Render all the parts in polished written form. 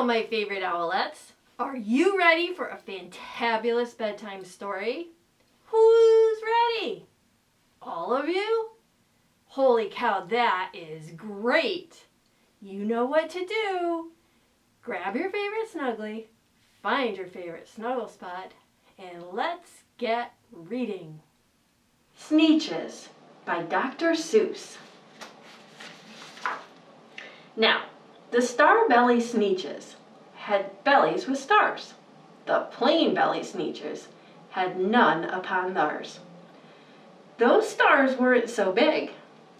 Now, my favorite owlettes, are you ready for a fantabulous bedtime story? Who's ready? All of you? Holy cow, that is great! You know what to do. Grab your favorite snuggly, find your favorite snuggle spot, and let's get reading. Sneetches by Dr. Seuss. Now, the star-belly Sneetches had bellies with stars. The plain-belly Sneetches had none upon theirs. Those stars weren't so big.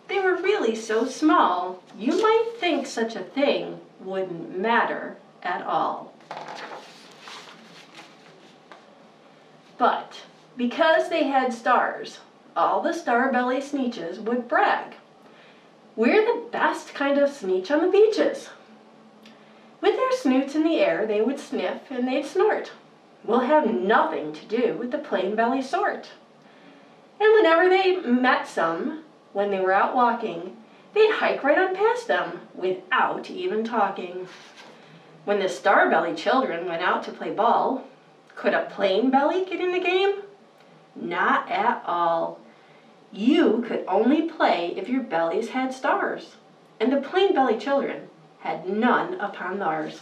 They were really so small, you might think such a thing wouldn't matter at all. But because they had stars, all the star-belly Sneetches would brag. We're the best kind of Sneetch on the beaches. With their snoots in the air, they would sniff and they'd snort. We'll have nothing to do with the plain belly sort. And whenever they met some, when they were out walking, they'd hike right on past them without even talking. When the star-belly children went out to play ball, could a plain belly get in the game? Not at all. You could only play if your bellies had stars, and the plain belly children had none upon theirs.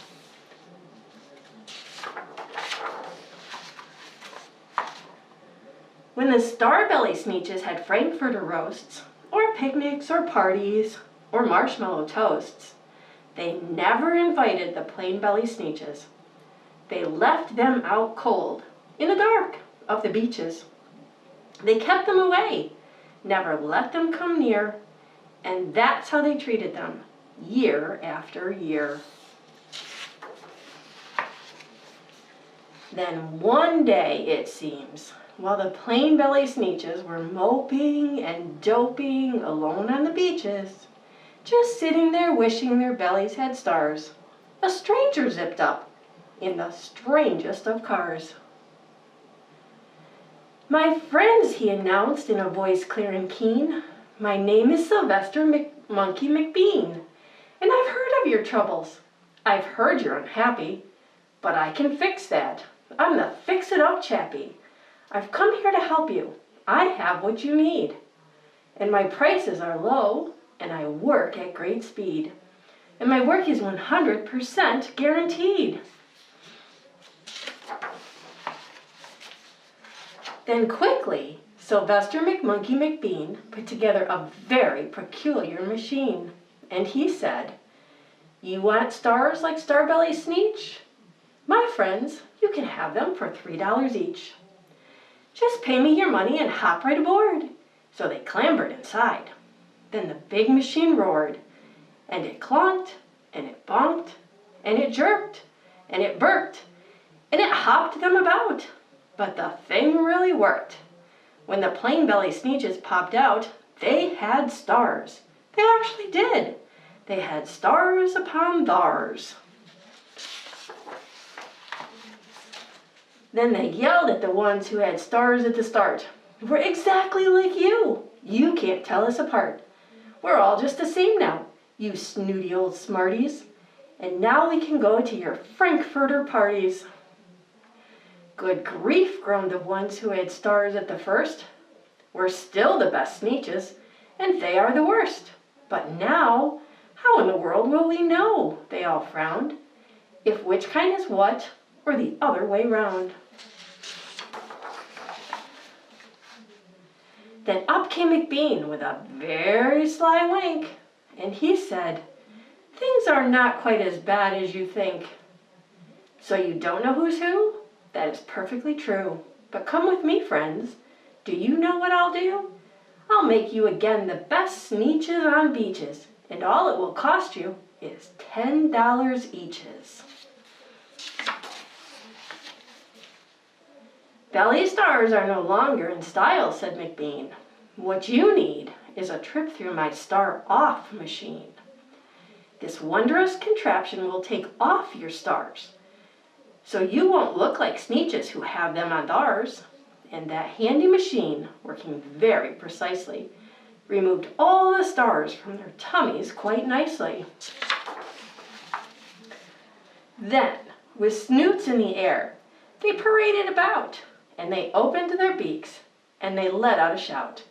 When the star-belly Sneetches had Frankfurter roasts, or picnics, or parties, or marshmallow toasts, they never invited the plain-belly Sneetches. They left them out cold, in the dark of the beaches. They kept them away, never let them come near, and that's how they treated them, year after year. Then one day, it seems, while the plain-belly Sneetches were moping and doping alone on the beaches, just sitting there wishing their bellies had stars, a stranger zipped up in the strangest of cars. "My friends," he announced in a voice clear and keen, "my name is Sylvester Monkey McBean, and I've heard of your troubles. I've heard you're unhappy, but I can fix that. I'm the fix-it-up chappie. I've come here to help you. I have what you need. And my prices are low, and I work at great speed. And my work is 100% guaranteed." Then quickly, Sylvester McMonkey McBean put together a very peculiar machine. And he said, "You want stars like Starbelly Sneetch? My friends, you can have them for $3 each. Just pay me your money and hop right aboard." So they clambered inside. Then the big machine roared, and it clonked, and it bonked, and it jerked, and it burked, and it hopped them about. But the thing really worked. When the plain-belly Sneetches popped out, they had stars. They actually did. They had stars upon theirs. Then they yelled at the ones who had stars at the start. "We're exactly like you. You can't tell us apart. We're all just the same now, you snooty old smarties. And now we can go to your Frankfurter parties." "Good grief," groaned the ones who had stars at the first. "We're still the best Sneetches, and they are the worst. But now, how in the world will we know?" They all frowned. "If which kind is what, or the other way round." Then up came McBean with a very sly wink, and he said, "Things are not quite as bad as you think. So you don't know who's who? That is perfectly true. But come with me, friends. Do you know what I'll do? I'll make you again the best Sneetches on beaches, and all it will cost you is $10 eaches." "Belly stars are no longer in style," said McBean. "What you need is a trip through my star-off machine. This wondrous contraption will take off your stars, so you won't look like Sneetches who have them on theirs." And that handy machine, working very precisely, removed all the stars from their tummies quite nicely. Then, with snoots in the air, they paraded about, and they opened their beaks, and they let out a shout.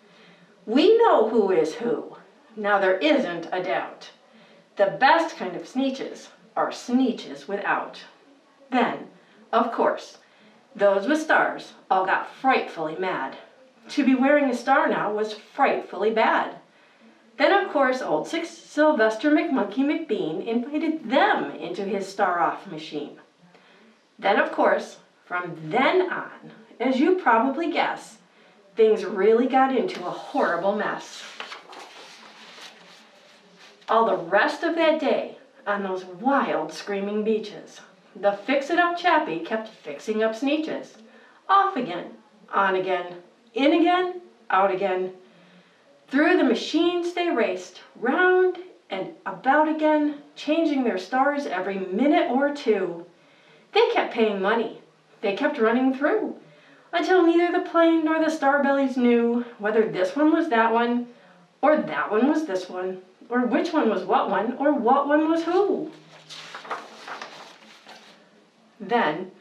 We know who is who. Now there isn't a doubt. The best kind of Sneetches are Sneetches without. Then, of course, those with stars all got frightfully mad. To be wearing a star now was frightfully bad. Then, of course, old Sylvester McMonkey McBean invited them into his star-off machine. Then, of course, from then on, as you probably guess, things really got into a horrible mess. All the rest of that day, on those wild, screaming beaches, the fix-it-up chappie kept fixing up Sneetches. Off again, on again, in again, out again. Through the machines they raced, round and about again, changing their stars every minute or two. They kept paying money. They kept running through, until neither the plane nor the starbellies knew whether this one was that one, or that one was this one, or which one was what one, or what one was who. Then,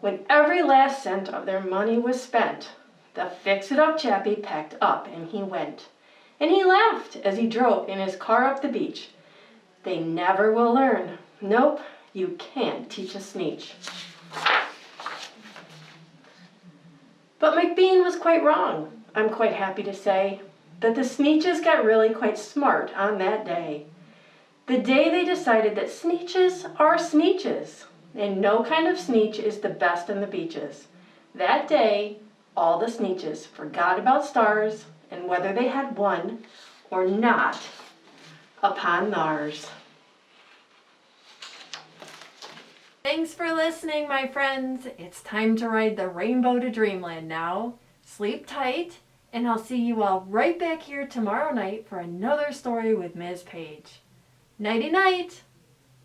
when every last cent of their money was spent, the fix-it-up chappie packed up and he went. And he laughed as he drove in his car up the beach. They never will learn. Nope, you can't teach a Sneetch. But McBean was quite wrong, I'm quite happy to say, that the Sneetches got really quite smart on that day. The day they decided that Sneetches are Sneetches, and no kind of Sneetch is the best on the beaches. That day, all the Sneetches forgot about stars and whether they had won or not upon theirs. Thanks for listening, my friends. It's time to ride the rainbow to dreamland now. Sleep tight, and I'll see you all right back here tomorrow night for another story with Ms. Page. Nighty-night.